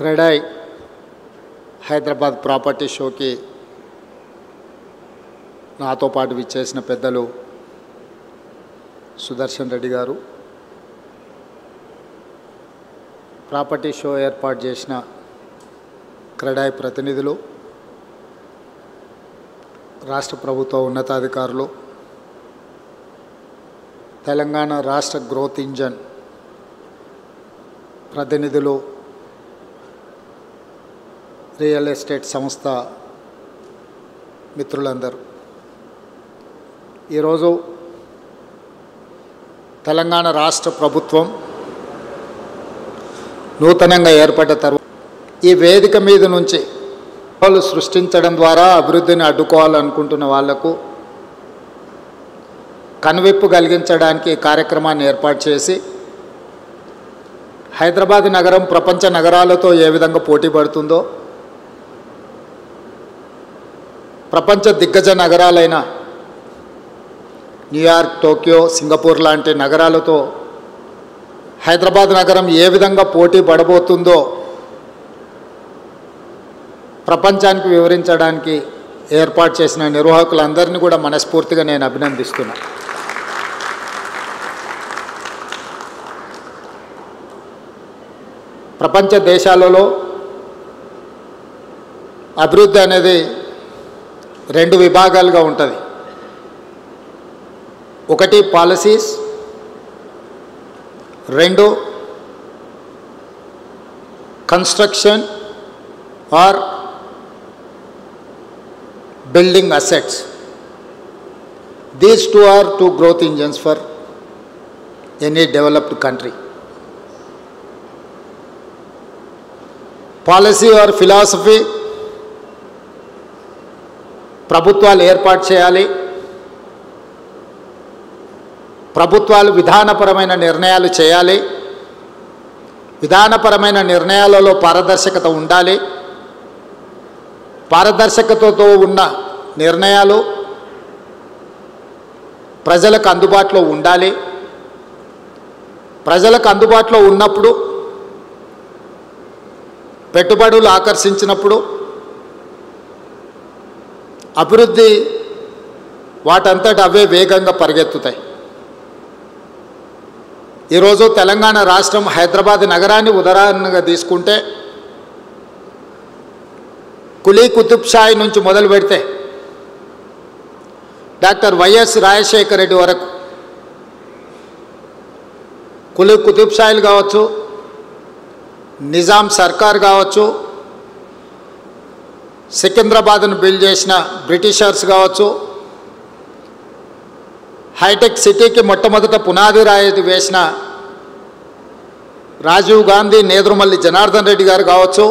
CREDAI Hyderabad property షోకి నాతో పాటు విచ్చేసిన పెద్దలు సుదర్శన్ రెడ్డి గారు, ప్రాపర్టీ షో ఏర్పాటు చేసిన క్రెడాయ్ ప్రతినిధులు, రాష్ట్ర ప్రభుత్వ ఉన్నతాధికారులు, తెలంగాణ రాష్ట్ర గ్రోత్ ఇంజన్ ప్రతినిధులు, రియల్ ఎస్టేట్ సంస్థ మిత్రులందరూ, ఈరోజు తెలంగాణ రాష్ట్ర ప్రభుత్వం నూతనంగా ఏర్పడ్డ తర్వాత ఈ వేదిక మీద నుంచి వాళ్ళు సృష్టించడం ద్వారా అభివృద్ధిని అడ్డుకోవాలనుకుంటున్న వాళ్లకు కనువిప్పు కలిగించడానికి కార్యక్రమాన్ని ఏర్పాటు చేసి హైదరాబాద్ నగరం ప్రపంచ నగరాలతో ఏ విధంగా పోటీ పడుతుందో, ప్రపంచ దిగ్గజ నగరాలైన న్యూయార్క్, టోక్యో, సింగపూర్ లాంటి నగరాలతో హైదరాబాద్ నగరం ఏ విధంగా పోటీ పడబోతుందో ప్రపంచానికి వివరించడానికి ఏర్పాటు చేసిన నిర్వాహకులందరినీ కూడా మనస్ఫూర్తిగా నేను అభినందిస్తున్నా. ప్రపంచ దేశాలలో అభివృద్ధి అనేది రెండు విభాగాలుగా ఉంటుంది. ఒకటి పాలసీస్, రెండు construction or building assets. These two are two growth engines for any developed country. Policy or philosophy, ప్రభుత్వాలు ఏర్పాటు చేయాలి. ప్రభుత్వాలు విధానపరమైన నిర్ణయాలు చేయాలి. విధానపరమైన నిర్ణయాలలో పారదర్శకత ఉండాలి. పారదర్శకతతో ఉన్న నిర్ణయాలు ప్రజలకు అందుబాటులో ఉండాలి. ప్రజలకు అందుబాటులో ఉన్నప్పుడు, పెట్టుబడులు ఆకర్షించినప్పుడు అభివృద్ధి వాటంతట అవే వేగంగా పరిగెత్తుతాయి. ఈరోజు తెలంగాణ రాష్ట్రం హైదరాబాద్ నగరాన్ని ఉదాహరణగా తీసుకుంటే, కులీ కుతుబ్ షాహీ నుంచి మొదలు పెడితే డాక్టర్ వైఎస్ రాజశేఖర రెడ్డి వరకు కులీ కుతుబ్ షాహీలు కావచ్చు, నిజాం సర్కార్ కావచ్చు, సికింద్రాబాద్ను బిల్డ్ చేసిన బ్రిటిషర్స్ కావచ్చు, హైటెక్ సిటీకి మొట్టమొదట పునాది రాయి వేసిన రాజీవ్ గాంధీ, నేదురుమల్లి జనార్దన్ రెడ్డి గారు కావచ్చు,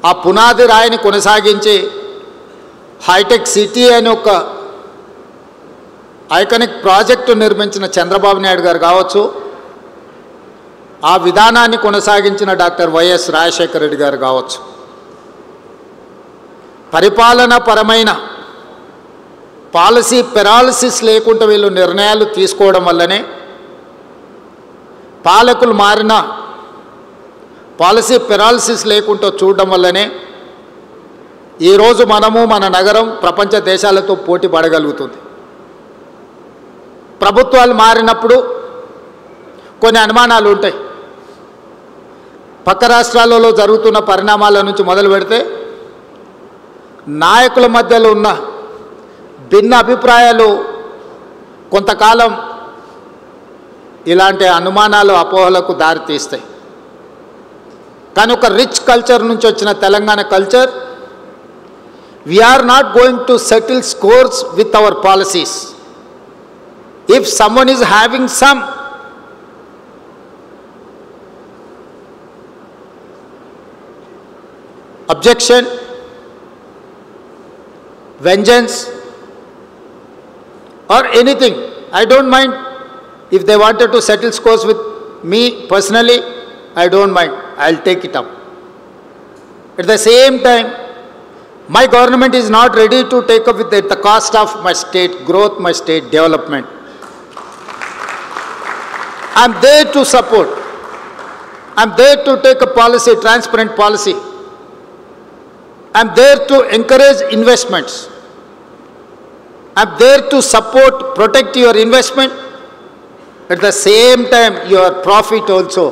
ఆ పునాది రాయిని కొనసాగించి హైటెక్ సిటీ అని ఒక ఐకానిక్ ప్రాజెక్టు నిర్మించిన చంద్రబాబు నాయుడు గారు కావచ్చు, ఆ విధానాన్ని కొనసాగించిన డాక్టర్ వైఎస్ రాజశేఖర రెడ్డి గారు కావచ్చు. పరిపాలన పరమైన పాలసీ పెరాలసిస్ లేకుండా వీళ్ళు నిర్ణయాలు తీసుకోవడం వల్లనే, పాలకులు మారిన పాలసీ పెరాలసిస్ లేకుండా చూడడం వల్లనే ఈరోజు మనము మన నగరం ప్రపంచ దేశాలతో పోటీ పడగలుగుతుంది. ప్రభుత్వాలు మారినప్పుడు కొన్ని అనుమానాలు ఉంటాయి. పక్క రాష్ట్రాలలో జరుగుతున్న పరిణామాల నుంచి మొదలు పెడితే నాయకుల మధ్యలో ఉన్న భిన్న అభిప్రాయాలు కొంతకాలం ఇలాంటి అనుమానాలు, అపోహలకు దారితీస్తాయి. కానీ ఒక రిచ్ కల్చర్ నుంచి వచ్చిన Telangana culture, we are not going to settle scores with our policies. If someone is having some objection, vengeance or anything, I don't mind. If they wanted to settle scores with me personally, I don't mind. I'll take it up. At the same time, my government is not ready to take up with it the cost of my state growth, my state development. I am there to support. I'm there to take a policy, transparent policy. I'm there to encourage investments. I'm there to support, protect your investment. At the same time, your profit also.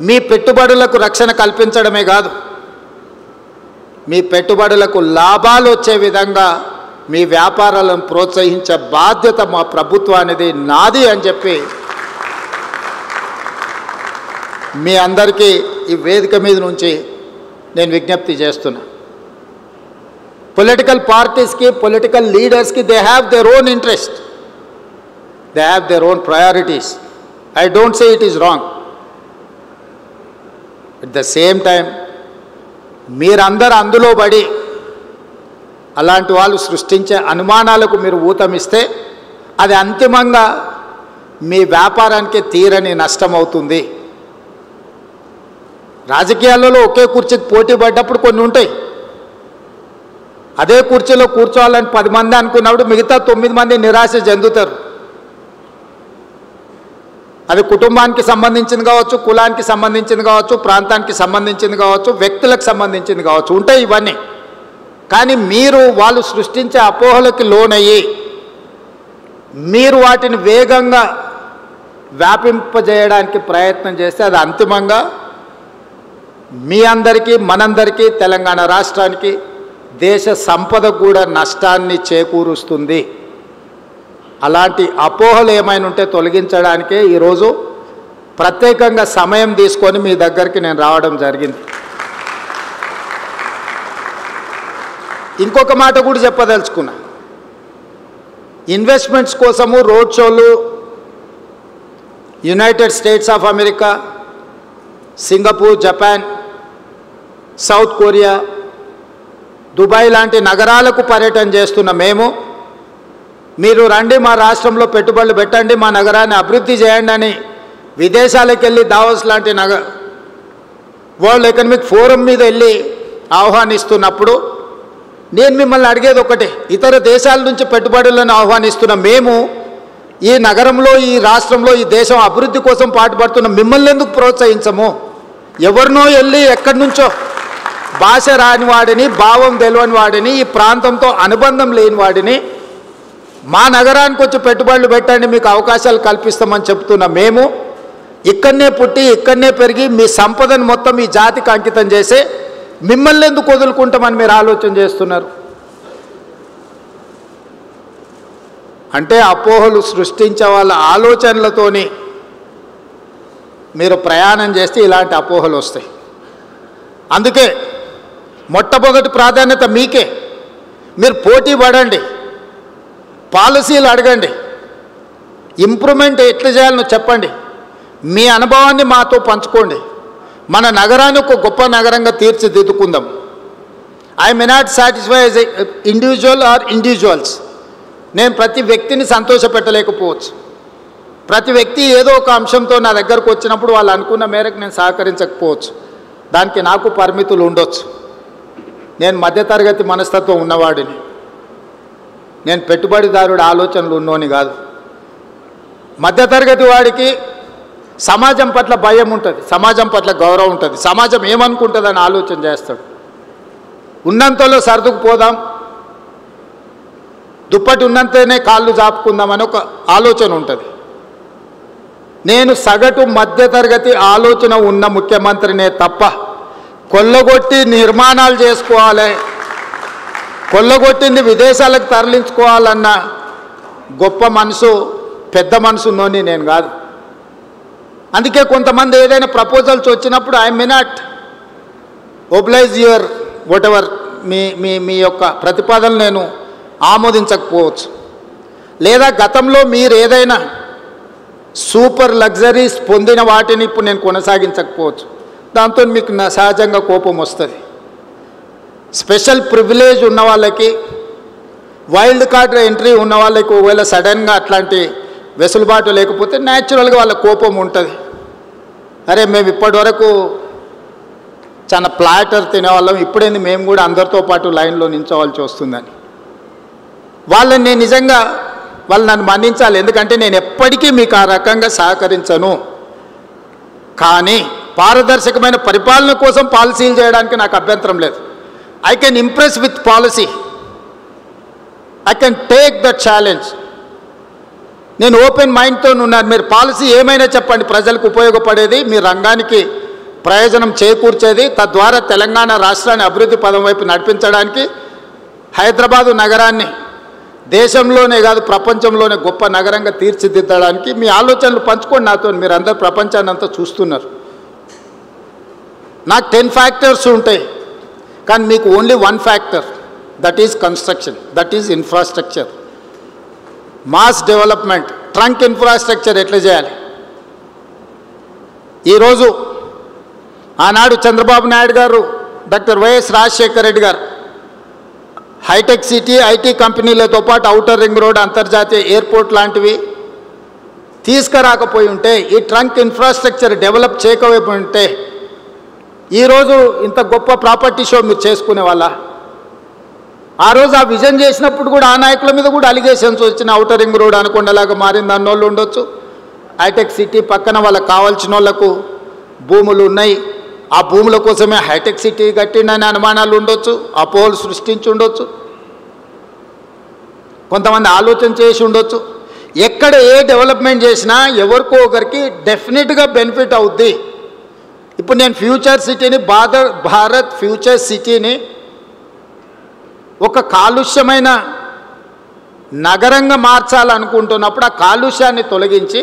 మీ పెట్టుబడులకు రక్షణ కల్పించడమే కాదు, మీ పెట్టుబడులకు లాభాలు వచ్చే విధంగా మీ వ్యాపారాలను ప్రోత్సహించే బాధ్యత మా ప్రభుత్వానిది, నాది అని చెప్పి మీ అందరికీ ఈ వేదిక మీద నుంచి నేను విజ్ఞప్తి చేస్తున్నా. పొలిటికల్ పార్టీస్కి, పొలిటికల్ లీడర్స్కి they have their own interest, they have their own priorities. I don't say it is wrong. At the same time మీరందరూ అందులో పడి అలాంటి వాళ్ళు సృష్టించే అనుమానాలకు మీరు ఊతమిస్తే అది అంతిమంగా మీ వ్యాపారానికి తీరని నష్టం అవుతుంది. రాజకీయాలలో ఒకే కుర్చీకి పోటీ పడ్డప్పుడు కొన్ని ఉంటాయి. అదే కుర్చీలో కూర్చోవాలని 10 మంది అనుకున్నప్పుడు మిగతా 9 మంది నిరాశ చెందుతారు. అది కుటుంబానికి సంబంధించింది కావచ్చు, కులానికి సంబంధించింది కావచ్చు, ప్రాంతానికి సంబంధించింది కావచ్చు, వ్యక్తులకు సంబంధించింది కావచ్చు, ఉంటాయి ఇవన్నీ. కానీ మీరు వాళ్ళు సృష్టించే అపోహలకి లోనయ్యి మీరు వాటిని వేగంగా వ్యాపింపజేయడానికి ప్రయత్నం చేస్తే అది అంతిమంగా మీ అందరికీ, మనందరికీ, తెలంగాణ రాష్ట్రానికి, దేశ సంపద కూడా నష్టాన్ని చేకూరుస్తుంది. అలాంటి అపోహలు ఏమైనా ఉంటే తొలగించడానికే ఈరోజు ప్రత్యేకంగా సమయం తీసుకొని మీ దగ్గరికి నేను రావడం జరిగింది. ఇంకొక మాట కూడా చెప్పదలుచుకున్నా. ఇన్వెస్ట్మెంట్స్ కోసము రోడ్ షోలు United states of America, Singapore, Japan, south Korea, Dubai లాంటి నగరాలకు పర్యటన చేస్తున్న మేము, మీరు రండి మా రాష్ట్రంలో పెట్టుబడులు పెట్టండి, మా నగరాన్ని అభివృద్ధి చేయండి అని విదేశాలకు వెళ్ళి దావోస్ లాంటి వరల్డ్ ఎకనామిక్ ఫోరం మీద వెళ్ళి ఆహ్వానిస్తున్నప్పుడు నేను మిమ్మల్ని అడిగేది ఒకటే, ఇతర దేశాల నుంచి పెట్టుబడులను ఆహ్వానిస్తున్న మేము ఈ నగరంలో, ఈ రాష్ట్రంలో, ఈ దేశం అభివృద్ధి కోసం పాటుపడుతున్న మిమ్మల్ని ఎందుకు ప్రోత్సహించము? ఎవరినో వెళ్ళి ఎక్కడి నుంచో భాష రాని వాడిని, భావం తెలియని వాడిని, ఈ ప్రాంతంతో అనుబంధం లేని వాడిని మా నగరానికి వచ్చి పెట్టుబడులు పెట్టండి, మీకు అవకాశాలు కల్పిస్తామని చెప్తున్న మేము ఇక్కడనే పుట్టి ఇక్కడనే పెరిగి మీ సంపదను మొత్తం ఈ జాతికి అంకితం చేసి మిమ్మల్ని ఎందుకు వదులుకుంటామని మీరు ఆలోచన చేస్తున్నారు? అంటే అపోహలు సృష్టించే వాళ్ళ ఆలోచనలతోని మీరు ప్రయాణం చేస్తే ఇలాంటి అపోహలు వస్తాయి. అందుకే మొట్టమొదటి ప్రాధాన్యత మీకే. మీరు పోటీ పడండి, పాలసీలు అడగండి, ఇంప్రూవ్మెంట్ ఎట్లా చేయాలనో చెప్పండి, మీ అనుభవాన్ని మాతో పంచుకోండి. మన నగరాన్ని ఒక గొప్ప నగరంగా తీర్చిదిద్దుకుందాం. I may not satisfy as a individual or individuals. నేను ప్రతి వ్యక్తిని సంతోషపెట్టలేకపోవచ్చు. ప్రతి వ్యక్తి ఏదో ఒక అంశంతో నా దగ్గరకు వచ్చినప్పుడు వాళ్ళు అనుకున్న మేరకు నేను సహకరించకపోవచ్చు. దానికి నాకు పరిమితులు ఉండొచ్చు. నేను మధ్యతరగతి మనస్తత్వం ఉన్నవాడిని, నేను పెట్టుబడిదారుడి ఆలోచనలు ఉన్నోని కాదు. మధ్యతరగతి వాడికి సమాజం పట్ల భయం ఉంటుంది, సమాజం పట్ల గౌరవం ఉంటుంది, సమాజం ఏమనుకుంటుందని ఆలోచన చేస్తాడు. ఉన్నంతలో సర్దుకుపోదాం, దుప్పటి ఉన్నంతనే కాళ్ళు జాపుకుందామని ఒక ఆలోచన ఉంటుంది. నేను సగటు మధ్యతరగతి ఆలోచన ఉన్న ముఖ్యమంత్రినే తప్ప కొల్లగొట్టి నిర్మాణాలు చేసుకోవాలి, కొల్లగొట్టింది విదేశాలకు తరలించుకోవాలన్న గొప్ప మనసు, పెద్ద మనసు ఉన్నోని నేను కాదు. అందుకే కొంతమంది ఏదైనా ప్రపోజల్స్ వచ్చినప్పుడు I may not oblige your whatever మీ యొక్క ప్రతిపాదనలు నేను ఆమోదించకపోవచ్చు. లేదా గతంలో మీరు ఏదైనా సూపర్ లగ్జరీస్ పొందిన వాటిని ఇప్పుడు నేను కొనసాగించకపోవచ్చు. దాంతో మీకు సహజంగా కోపం వస్తుంది. స్పెషల్ ప్రివిలేజ్ ఉన్న వాళ్ళకి, వైల్డ్ కార్డ్ ఎంట్రీ ఉన్న వాళ్ళకి ఒకవేళ సడన్గా అట్లాంటి వెసులుబాటు లేకపోతే న్యాచురల్గా వాళ్ళ కోపం ఉంటుంది. అరే మేము ఇప్పటి వరకు చాలా ప్లాటర్ తినేవాళ్ళం, ఇప్పుడేంది మేము కూడా అందరితో పాటు లైన్లో నిల్చోవాల్సి వస్తుందని. వాళ్ళని నేను నిజంగా వాళ్ళు నన్ను మన్నించాలి. ఎందుకంటే నేను ఎప్పటికీ మీకు ఆ రకంగా సహకరించను. కానీ పారదర్శకమైన పరిపాలన కోసం పాలసీలు చేయడానికి నాకు అభ్యంతరం లేదు. I can impress with policy, I can take the challenge. నేను ఓపెన్ మైండ్తో ఉన్నాను. మీరు పాలసీ ఏమైనా చెప్పండి, ప్రజలకు ఉపయోగపడేది, మీ రంగానికి ప్రయోజనం చేకూర్చేది, తద్వారా తెలంగాణ రాష్ట్రాన్ని అభివృద్ధి పదం వైపు నడిపించడానికి, హైదరాబాదు నగరాన్ని దేశంలోనే కాదు ప్రపంచంలోనే గొప్ప నగరంగా తీర్చిదిద్దడానికి మీ ఆలోచనలు పంచుకోండి నాతో. మీరు అందరు ప్రపంచాన్ని అంతా చూస్తున్నారు. నాకు 10 ఫ్యాక్టర్స్ ఉంటాయి, కానీ మీకు only 1 factor, that is construction, that is infrastructure, mass development. Trunk infrastructure ఎట్లా చేయాలి? ఈరోజు ఆనాడు చంద్రబాబు నాయుడు గారు, డాక్టర్ వైఎస్ రాజశేఖర రెడ్డి గారు హైటెక్ సిటీ, ఐటీ కంపెనీలతో పాటు ఔటర్ రింగ్ రోడ్, అంతర్జాతీయ ఎయిర్పోర్ట్ లాంటివి తీసుకురాకపోయి ఉంటే, ఈ ట్రంక్ ఇన్ఫ్రాస్ట్రక్చర్ డెవలప్ చేయకపోయి ఉంటే ఈరోజు ఇంత గొప్ప ప్రాపర్టీ షో మీరు చేసుకునే వాళ్ళ? ఆ రోజు ఆ విజన్ చేసినప్పుడు కూడా ఆ నాయకుల మీద కూడా అలిగేషన్స్ వచ్చిన, ఔటర్ రింగ్ రోడ్ అనుకొండలాగా మారింది అన్నోళ్ళు ఉండొచ్చు. హైటెక్ సిటీ పక్కన వాళ్ళకి కావాల్సిన వాళ్ళకు భూములు ఉన్నాయి, ఆ భూముల కోసమే హైటెక్ సిటీ కట్టిండని అనుమానాలు ఉండొచ్చు, అపోహలు సృష్టించి ఉండొచ్చు, కొంతమంది ఆలోచన చేసి ఉండొచ్చు. ఎక్కడ ఏ డెవలప్మెంట్ చేసినా ఎవరికో ఒకరికి డెఫినెట్గా బెనిఫిట్ అవుద్ది. ఇప్పుడు నేను ఫ్యూచర్ సిటీని, భారత్ ఫ్యూచర్ సిటీని ఒక కాలుష్యమైన నగరంగా మార్చాలనుకుంటున్నప్పుడు ఆ కాలుష్యాన్ని తొలగించి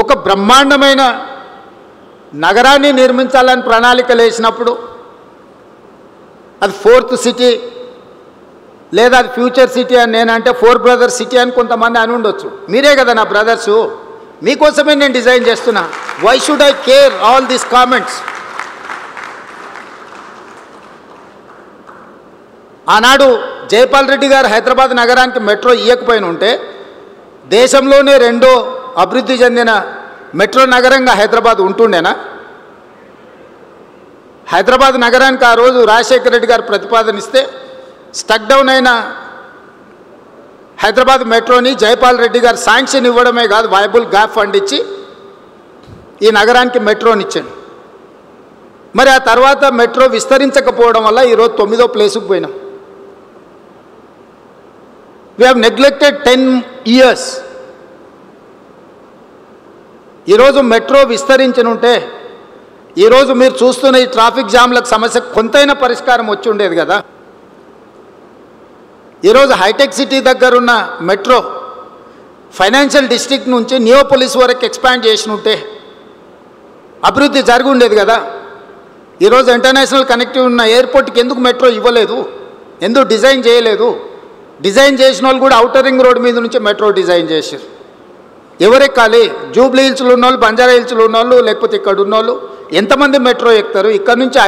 ఒక బ్రహ్మాండమైన నగరాన్ని నిర్మించాలని ప్రణాళికలు వేసినప్పుడు అది 4th సిటీ లేదా అది ఫ్యూచర్ సిటీ అని నేనంటే 4 బ్రదర్స్ సిటీ అని కొంతమంది అని ఉండొచ్చు. మీరే కదా నా బ్రదర్సు, మీకోసమే నేను డిజైన్ చేస్తున్నా. Why should I care all these comments? ఆనాడు జైపాల్ రెడ్డి గారు హైదరాబాద్ నగరానికి మెట్రో ఇవ్వకపోయిన ఉంటే దేశంలోనే 2వ అభివృద్ధి చెందిన మెట్రో నగరంగా హైదరాబాద్ ఉంటుండేనా? హైదరాబాద్ నగరానికి ఆ రోజు రాజశేఖర రెడ్డి గారు ప్రతిపాదనిస్తే స్టక్ డౌన్ అయిన హైదరాబాద్ మెట్రోని జైపాల్ రెడ్డి గారు శాంక్షన్ ఇవ్వడమే కాదు, వైబుల్ గ్యాప్ ఫండ్ ఇచ్చి ఈ నగరానికి మెట్రోని ఇచ్చాను. మరి ఆ తర్వాత మెట్రో విస్తరించకపోవడం వల్ల ఈరోజు 9వ ప్లేసుకు పోయినాం. We have neglected 10 years. ఈరోజు మెట్రో విస్తరించనుంటే ఈరోజు మీరు చూస్తున్న ఈ ట్రాఫిక్ జామ్లకు సమస్య కొంతైనా పరిష్కారం వచ్చి ఉండేది కదా. ఈరోజు హైటెక్ సిటీ దగ్గరున్న మెట్రో ఫైనాన్షియల్ డిస్ట్రిక్ట్ నుంచి నియోపోలిస్ వరకు ఎక్స్పాండ్ చేసినుంటే అభివృద్ధి జరిగి ఉండేది కదా. ఈరోజు ఇంటర్నేషనల్ కనెక్టివ్ ఉన్న ఎయిర్పోర్ట్కి ఎందుకు మెట్రో ఇవ్వలేదు? ఎందుకు డిజైన్ చేయలేదు? డిజైన్ చేసిన వాళ్ళు కూడా ఔటర్ రింగ్ రోడ్ మీద నుంచి మెట్రో డిజైన్ చేశారు. ఎవరెక్కాలి? జూబ్లీ హిల్స్లో ఉన్నోళ్ళు, బంజారా హిల్స్లో ఉన్నోళ్ళు, లేకపోతే ఇక్కడ ఉన్నోళ్ళు ఎంతమంది మెట్రో ఎక్కుతారు? ఇక్కడ నుంచి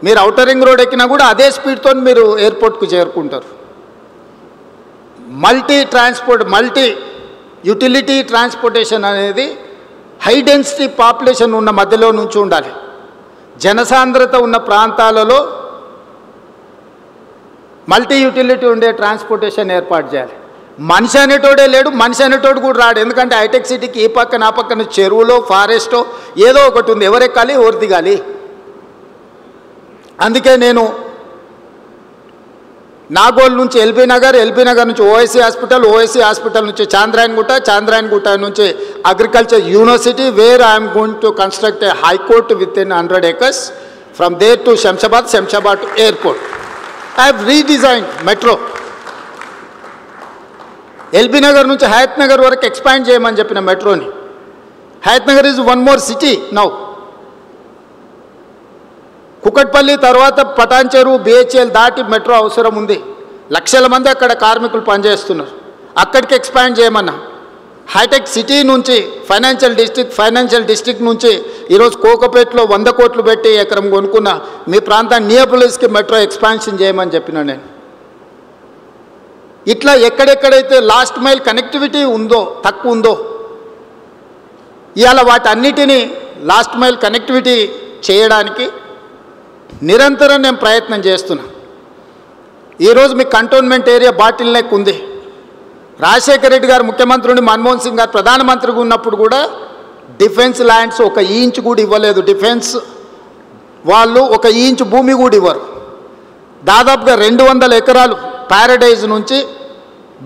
మీరు ఔటర్ రింగ్ రోడ్ ఎక్కినా కూడా అదే స్పీడ్తో మీరు ఎయిర్పోర్ట్కు చేరుకుంటారు. మల్టీ యూటిలిటీ ట్రాన్స్పోర్టేషన్ అనేది హై డెన్సిటీ పాపులేషన్ ఉన్న మధ్యలో నుంచి ఉండాలి. జనసాంద్రత ఉన్న ప్రాంతాలలో మల్టీ యూటిలిటీ ఉండే ట్రాన్స్పోర్టేషన్ ఏర్పాటు చేయాలి. మనిషి అనేటోడే లేడు, మనిషి అనేటోడు కూడా రాడు. ఎందుకంటే హైటెక్ సిటీకి ఈ పక్కన ఆ పక్కన చెరువులో ఫారెస్టో ఏదో ఒకటి ఉంది, ఎవరెక్కాలి ఎవరు దిగాలి. అందుకే నేను నాగోల్ నుంచి ఎల్బీ నగర్ నుంచి ఓఎస్సీ హాస్పిటల్ నుంచి చాంద్రాయణగుట్ట నుంచి agriculture university, where I'm going to construct a high court within 100 acres. From there to Shamshabad to airport. I have redesigned metro. LB Nagar నుంచి హయత్ నగర్ వరకు ఎక్స్పాండ్ చేయమని చెప్పిన మెట్రోని. Hayat Nagar is 1 more city now. Kukatpally తర్వాత పటాన్ చెరువు, బిహెచ్ఎల్ దాటి మెట్రో అవసరం ఉంది. లక్షల మంది అక్కడ కార్మికులు పనిచేస్తున్నారు. అక్కడికి ఎక్స్పాండ్ చేయమన్నా. హైటెక్ సిటీ నుంచి ఫైనాన్షియల్ డిస్ట్రిక్ట్ నుంచి ఈరోజు కోకపేటలో 100 కోట్లు పెట్టి ఎకరం కొనుక్కున్న మీ ప్రాంతాన్ని నియోపోలిస్కి మెట్రో ఎక్స్పాన్షన్ చేయమని చెప్పిన నేను. ఇట్లా ఎక్కడెక్కడైతే లాస్ట్ మైల్ కనెక్టివిటీ తక్కువ ఉందో ఇవాళ వాటన్నిటినీ లాస్ట్ మైల్ కనెక్టివిటీ చేయడానికి నిరంతరం నేను ప్రయత్నం చేస్తున్నా. ఈరోజు మీ కంటోన్మెంట్ ఏరియా బాటిల్ నెక్ ఉంది. రాజశేఖర రెడ్డి గారు ముఖ్యమంత్రి ఉండి మన్మోహన్ సింగ్ గారు ప్రధానమంత్రిగా ఉన్నప్పుడు కూడా డిఫెన్స్ ల్యాండ్స్ 1 ఇంచ్ కూడా ఇవ్వలేదు. డిఫెన్స్ వాళ్ళు 1 ఇంచ్ భూమి కూడా ఇవ్వరు. దాదాపుగా 200 ఎకరాలు ప్యారడైజ్ నుంచి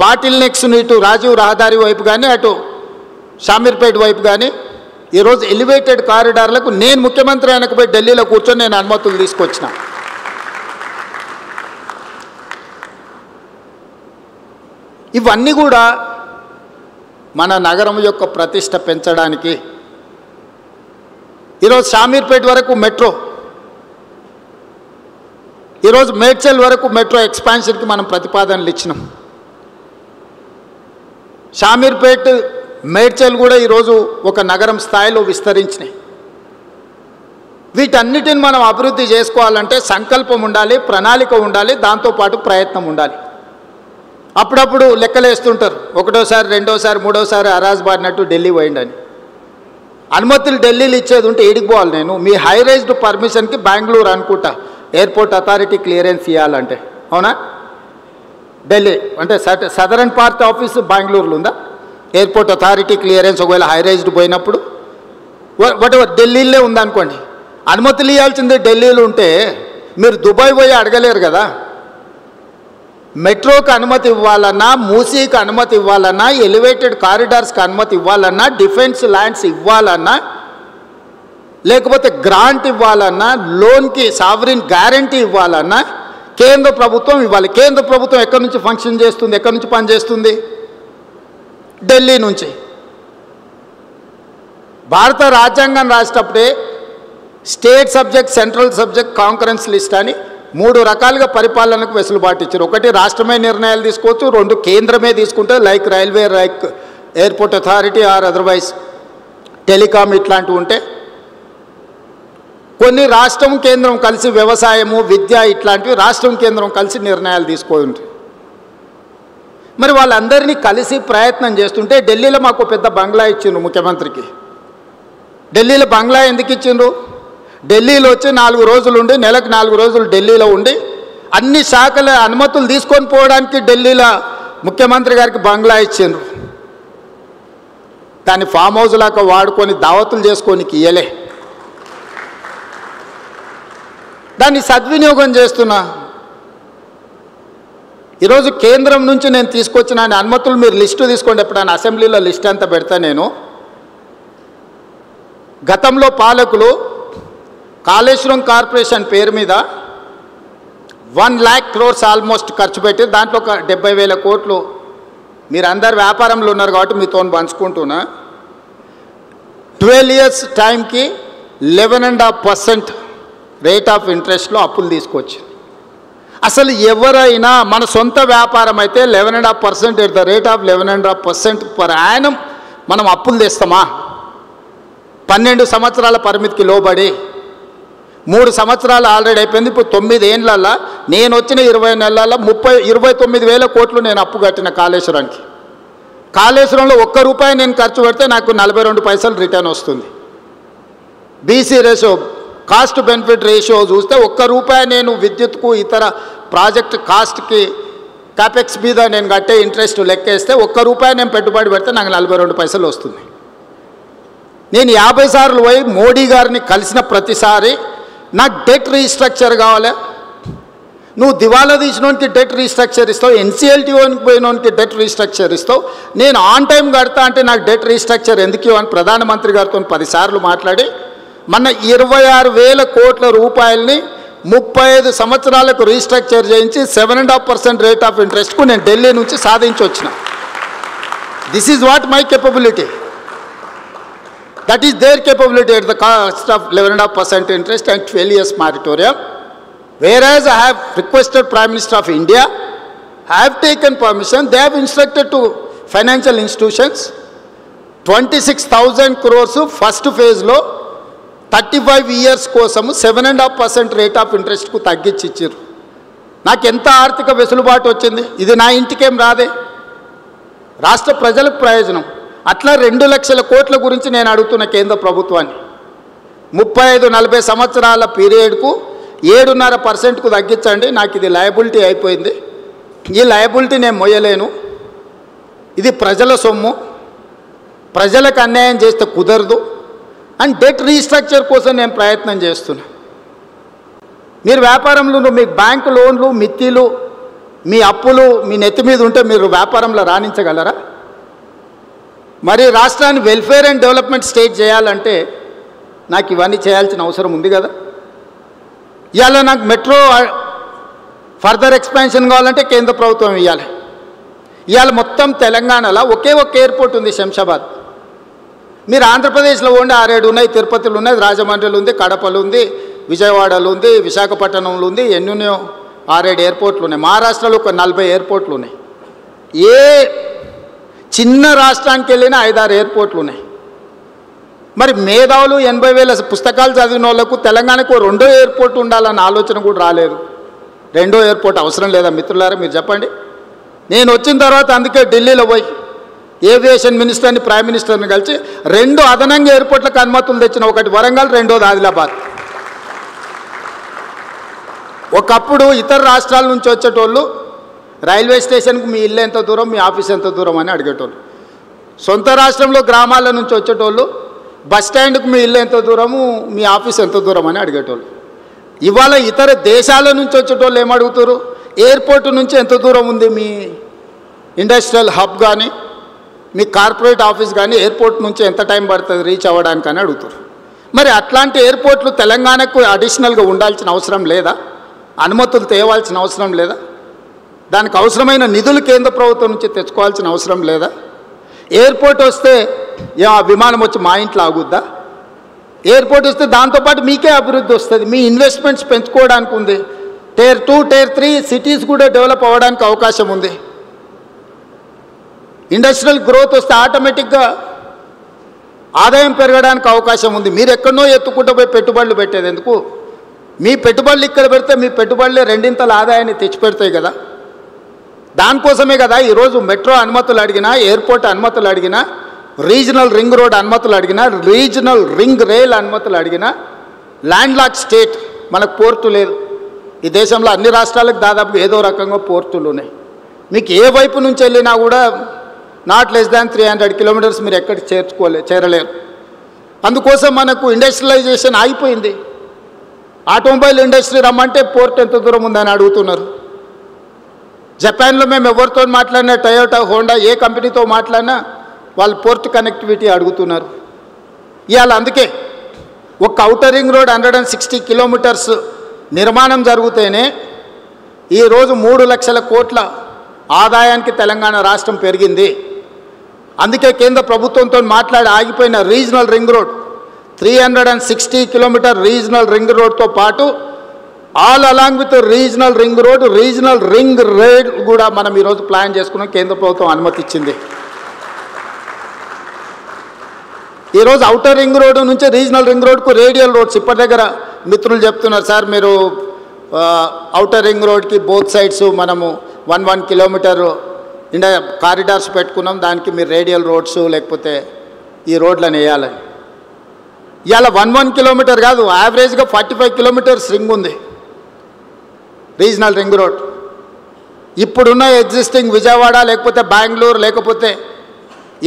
బాటిల్ నెక్స్ ఇటు రాజీవ్ రహదారి వైపు కానీ అటు షామీర్పేట వైపు కానీ ఈరోజు ఎలివేటెడ్ కారిడార్లకు నేను ముఖ్యమంత్రి ఆయనకు పోయి ఢిల్లీలో కూర్చొని నేను అనుమతులు తీసుకొచ్చిన. ఇవన్నీ కూడా మన నగరం యొక్క ప్రతిష్ట పెంచడానికి. ఈరోజు షామీర్పేట వరకు మెట్రో, ఈరోజు మేడ్చల్ వరకు మెట్రో ఎక్స్పాన్షన్కి మనం ప్రతిపాదనలు ఇచ్చినాం. షామీర్పేట మేడ్చల్ కూడా ఈరోజు ఒక నగరం స్థాయిలో విస్తరించినాయి. వీటన్నిటిని మనం అభివృద్ధి చేసుకోవాలంటే సంకల్పం ఉండాలి, ప్రణాళిక ఉండాలి, దాంతోపాటు ప్రయత్నం ఉండాలి. అప్పుడప్పుడు లెక్కలేస్తుంటారు, 1వసారి 2వసారి 3వసారి అరాజ్ బారినట్టు ఢిల్లీ పోయిండని. అనుమతులు ఢిల్లీలో ఇచ్చేది ఉంటే ఏడికి పోవాలి నేను? మీ హై రైజ్డ్ పర్మిషన్కి బెంగళూరు అనుకుంటా ఎయిర్పోర్ట్ అథారిటీ క్లియరెన్స్ ఇవ్వాలంటే, అవునా? ఢిల్లీ అంటే సదరన్ పార్ట్ ఆఫీసు బెంగళూరులో ఉందా? ఎయిర్పోర్ట్ అథారిటీ క్లియరెన్స్ ఒకవేళ హై రైజ్డ్ పోయినప్పుడు వాట్ ఎవర్ ఢిల్లీలో ఉందనుకోండి, అనుమతులు ఇవ్వాల్సిందే ఢిల్లీలో ఉంటే మీరు దుబాయ్ పోయి అడగలేరు కదా. మెట్రోకి అనుమతి ఇవ్వాలన్నా, మూసీకి అనుమతి ఇవ్వాలన్నా, ఎలివేటెడ్ కారిడార్స్కి అనుమతి ఇవ్వాలన్నా, డిఫెన్స్ ల్యాండ్స్ ఇవ్వాలన్నా, లేకపోతే గ్రాంట్ ఇవ్వాలన్నా, లోన్కి సావరిన్ గ్యారంటీ ఇవ్వాలన్నా కేంద్ర ప్రభుత్వం ఇవ్వాలి. కేంద్ర ప్రభుత్వం ఎక్కడి నుంచి ఫంక్షన్ చేస్తుంది, ఎక్కడి నుంచి పనిచేస్తుంది? ఢిల్లీ నుంచి. భారత రాజ్యాంగం రాసేటప్పుడే state subject, central subject, concurrence list అని 3 రకాలుగా పరిపాలనకు వెసులుబాటు ఇచ్చారు. 1 రాష్ట్రమే నిర్ణయాలు తీసుకోవచ్చు, 2 కేంద్రమే తీసుకుంటే like railway, like airport authority or otherwise telecom ఇట్లాంటివి ఉంటే, కొన్ని రాష్ట్రం కేంద్రం కలిసి వ్యవసాయము, విద్య ఇట్లాంటివి రాష్ట్రం కేంద్రం కలిసి నిర్ణయాలు తీసుకోండి. మరి వాళ్ళందరినీ కలిసి ప్రయత్నం చేస్తుంటే ఢిల్లీలో మాకు పెద్ద బంగ్లా ఇచ్చిండ్రు ముఖ్యమంత్రికి. ఢిల్లీలో బంగ్లా ఎందుకు ఇచ్చిండ్రు? ఢిల్లీలో వచ్చి 4 రోజులు ఉండి, నెలకు 4 రోజులు ఢిల్లీలో ఉండి అన్ని శాఖల అనుమతులు తీసుకొని పోవడానికి ఢిల్లీలో ముఖ్యమంత్రి గారికి బంగ్లా ఇచ్చిండ్రు. దాన్ని ఫామ్ హౌస్ లాగా వాడుకొని దావతులు చేసుకోనికి ఇయ్యలే. దాన్ని సద్వినియోగం చేస్తున్నా. ఈరోజు కేంద్రం నుంచి నేను తీసుకొచ్చిన అనుమతులు మీరు లిస్టు తీసుకోండి. ఎప్పుడైనా అసెంబ్లీలో లిస్ట్ అంతా పెడతా నేను. గతంలో పాలకులు కాళేశ్వరం కార్పొరేషన్ పేరు మీద 1 lakh crores ఆల్మోస్ట్ ఖర్చు పెట్టి దాంట్లో ఒక 70,000 కోట్లు మీరు అందరు వ్యాపారంలో ఉన్నారు కాబట్టి మీతో పంచుకుంటున్నా. 12 years టైంకి 11.5% రేట్ ఆఫ్ ఇంట్రెస్ట్లో అప్పులు తీసుకొచ్చి, అసలు ఎవరైనా మన సొంత వ్యాపారం అయితే 11.5% at the rate of 11.5% per annum మనం అప్పులు తెస్తామా? 12 సంవత్సరాల పరిమితికి లోబడి 3 సంవత్సరాలు ఆల్రెడీ అయిపోయింది. ఇప్పుడు 9 ఏళ్ళల్లో నేను వచ్చిన 20 నెలల్లో 29,000 కోట్లు నేను అప్పు కట్టిన కాళేశ్వరానికి. కాళేశ్వరంలో ₹1 నేను ఖర్చు పెడితే నాకు 42 పైసలు రిటర్న్ వస్తుంది. BC ratio, cost benefit ratio చూస్తే ₹1 నేను విద్యుత్కు ఇతర ప్రాజెక్ట్ కాస్ట్కి క్యాపెక్స్ మీద నేను కట్టే ఇంట్రెస్ట్ లెక్కేస్తే ₹1 నేను పెట్టుబడి పెడితే నాకు 42 పైసలు వస్తుంది. నేను 50 సార్లు పోయి మోడీ గారిని కలిసిన ప్రతిసారి నాకు డెట్ రీస్ట్రక్చర్ కావాలి, నువ్వు దివాలా తీసినోనికి డెట్ రీస్ట్రక్చర్ ఇస్తావు, ఎన్సీఎల్టీఓకి పోయినోనికి డెట్ రీస్ట్రక్చర్ ఇస్తావు, నేను ఆన్ టైం కడతా అంటే నాకు డెట్ రీస్ట్రక్చర్ ఎందుకు అని ప్రధానమంత్రి గారితో 10 సార్లు మాట్లాడి మన 26,000 కోట్ల రూపాయలని 35 సంవత్సరాలకు రీస్ట్రక్చర్ చేయించి 7.5% రేట్ ఆఫ్ ఇంట్రెస్ట్కు నేను ఢిల్లీ నుంచి సాధించి వచ్చిన. This is what my capability. That is their capability at the cost of 11.5% interest and 12 years moratorium. Whereas I have requested Prime Minister of India, I have taken permission, they have instructed to financial institutions, 26,000 crores first phase lo 35 years కోసము 7.5% rate of ఇంట్రెస్ట్కు తగ్గించి ఇచ్చారు. నాకు ఎంత ఆర్థిక వెసులుబాటు వచ్చింది? ఇది నా ఇంటికేం రాదే, రాష్ట్ర ప్రజలకు ప్రయోజనం. అట్లా 2 లక్షల కోట్ల గురించి నేను అడుగుతున్న కేంద్ర ప్రభుత్వాన్ని. 35-40 సంవత్సరాల పీరియడ్కు 7.5%కు తగ్గించండి. నాకు ఇది లయబిలిటీ అయిపోయింది, ఈ లయబిలిటీ నేను మొయ్యలేను, ఇది ప్రజల సొమ్ము, ప్రజలకు అన్యాయం చేస్తే కుదరదు అండ్ డెట్ రీస్ట్రక్చర్ కోసం నేను ప్రయత్నం చేస్తున్నా. మీరు వ్యాపారంలో మీకు బ్యాంకు లోన్లు, మిత్తిలు, మీ అప్పులు మీ నెత్తి మీద ఉంటే మీరు వ్యాపారంలో రాణించగలరా? మరి రాష్ట్రాన్ని వెల్ఫేర్ అండ్ డెవలప్మెంట్ స్టేట్ చేయాలంటే నాకు ఇవన్నీ చేయాల్సిన అవసరం ఉంది కదా. ఇవాళ నాకు మెట్రో ఫర్దర్ ఎక్స్పాన్షన్ కావాలంటే కేంద్ర ప్రభుత్వం ఇవ్వాలి. ఇవాళ మొత్తం తెలంగాణలో ఒకే ఒక ఎయిర్పోర్ట్ ఉంది, శంషాబాద్. మీరు ఆంధ్రప్రదేశ్లో ఉండే 6-7 ఉన్నాయి, తిరుపతిలో ఉన్నాయి, రాజమండ్రిలో ఉంది, కడపలో ఉంది, విజయవాడలో ఉంది, విశాఖపట్నంలో ఉంది, ఎన్నో 6-7 ఎయిర్పోర్ట్లు ఉన్నాయి. మహారాష్ట్రలో ఒక 40 ఎయిర్పోర్ట్లు ఉన్నాయి. ఏ చిన్న రాష్ట్రానికి వెళ్ళినా 5-6 ఎయిర్పోర్ట్లు ఉన్నాయి. మరి మేధావులు 80,000 పుస్తకాలు చదివిన వాళ్ళకు తెలంగాణకు 2వ ఎయిర్పోర్ట్ ఉండాలన్న ఆలోచన కూడా రాలేదు. 2వ ఎయిర్పోర్ట్ అవసరం లేదా మిత్రులారా? మీరు చెప్పండి. నేను వచ్చిన తర్వాత అందుకే ఢిల్లీలో పోయి ఏవియేషన్ మినిస్టర్ని, ప్రైమ్ మినిస్టర్ని కలిసి 2 అదనంగా ఎయిర్పోర్ట్లకు అనుమతులు తెచ్చిన. ఒకటి వరంగల్, 2వది ఆదిలాబాద్. ఒకప్పుడు ఇతర రాష్ట్రాల నుంచి వచ్చేటోళ్ళు రైల్వే స్టేషన్కి మీ ఇల్లు ఎంత దూరం, మీ ఆఫీస్ ఎంత దూరం అని అడిగేటోళ్ళు. సొంత రాష్ట్రంలో గ్రామాల నుంచి వచ్చేటోళ్ళు బస్ స్టాండ్కి మీ ఇల్లు ఎంత దూరము, మీ ఆఫీస్ ఎంత దూరం అని అడిగేటోళ్ళు. ఇవాళ ఇతర దేశాల నుంచి వచ్చేటోళ్ళు ఏమడుగుతారు? ఎయిర్పోర్ట్ నుంచి ఎంత దూరం ఉంది మీ ఇండస్ట్రియల్ హబ్ కానీ, మీ కార్పొరేట్ ఆఫీస్ కానీ ఎయిర్పోర్ట్ నుంచి ఎంత టైం పడుతుంది రీచ్ అవ్వడానికి అని అడుగుతారు. మరి అట్లాంటి ఎయిర్పోర్ట్లు తెలంగాణకు అడిషనల్గా ఉండాల్సిన అవసరం లేదా? అనుమతులు తేవాల్సిన అవసరం లేదా? దానికి అవసరమైన నిధులు కేంద్ర ప్రభుత్వం నుంచి తెచ్చుకోవాల్సిన అవసరం లేదా? ఎయిర్పోర్ట్ వస్తే విమానం వచ్చి మా ఇంట్లో ఆగుద్దా? ఎయిర్పోర్ట్ వస్తే దాంతోపాటు మీకే అభివృద్ధి వస్తుంది, మీ ఇన్వెస్ట్మెంట్స్ పెంచుకోవడానికి ఉంది. Tier 2, Tier 3 సిటీస్ కూడా డెవలప్ అవ్వడానికి అవకాశం ఉంది. ఇండస్ట్రియల్ గ్రోత్ వస్తే ఆటోమేటిక్గా ఆదాయం పెరగడానికి అవకాశం ఉంది. మీరు ఎక్కడనో ఎత్తుకుంటూ పోయి పెట్టుబడులు పెట్టేది ఎందుకు? మీ పెట్టుబడులు ఇక్కడ పెడితే మీ పెట్టుబడులే 2 ఆదాయాన్ని తెచ్చిపెడతాయి కదా. దానికోసమే కదా ఈరోజు మెట్రో అనుమతులు అడిగినా, ఎయిర్పోర్ట్ అనుమతులు అడిగినా, రీజనల్ రింగ్ రోడ్ అనుమతులు అడిగినా, రీజనల్ రింగ్ రైల్ అనుమతులు అడిగినా. ల్యాండ్ లాక్ స్టేట్, మనకు పోర్టు లేదు. ఈ దేశంలో అన్ని రాష్ట్రాలకు దాదాపు ఏదో రకంగా పోర్టులు ఉన్నాయి. మీకు ఏ వైపు నుంచి వెళ్ళినా కూడా నాట్ లెస్ దాన్ 300 కిలోమీటర్స్ మీరు ఎక్కడికి చేరలేరు. అందుకోసం మనకు ఇండస్ట్రియలైజేషన్ ఆగిపోయింది. ఆటోమొబైల్ ఇండస్ట్రీ రమ్మంటే పోర్ట్ ఎంత దూరం ఉందని అడుగుతున్నారు. జపాన్లో మేము ఎవరితో మాట్లాడినా, టయోటా, హోండా, ఏ కంపెనీతో మాట్లాడినా వాళ్ళు పోర్ట్ కనెక్టివిటీ అడుగుతున్నారు. ఇవాళ అందుకే ఒక ఔటర్ రింగ్ రోడ్ 160 కిలోమీటర్స్ నిర్మాణం జరిగితేనే ఈరోజు 3 లక్షల కోట్ల ఆదాయానికి తెలంగాణ రాష్ట్రం పెరిగింది. అందుకే కేంద్ర ప్రభుత్వంతో మాట్లాడి ఆగిపోయిన regional ring road 360 kilometer regional ring రోడ్తో పాటు all along with regional ring road, regional ring rail కూడా మనం ఈరోజు ప్లాన్ చేసుకున్నాం. కేంద్ర ప్రభుత్వం అనుమతి ఇచ్చింది. ఈరోజు ఔటర్ రింగ్ రోడ్ నుంచి రీజనల్ రింగ్ రోడ్కు రేడియల్ రోడ్స్ ఇప్పటి దగ్గర మిత్రులు చెప్తున్నారు, సార్ మీరు ఔటర్ రింగ్ రోడ్కి బోత్ సైడ్స్ మనము 1 కిలోమీటర్ కారిడార్స్ పెట్టుకున్నాం, దానికి మీరు రేడియల్ రోడ్స్ లేకపోతే ఈ రోడ్లను వేయాలని. ఇవాళ 1 కిలోమీటర్ కాదు, యావరేజ్గా 45 కిలోమీటర్స్ రింగ్ ఉంది రీజనల్ రింగ్ రోడ్. ఇప్పుడున్న ఎగ్జిస్టింగ్ విజయవాడ లేకపోతే బెంగళూరు లేకపోతే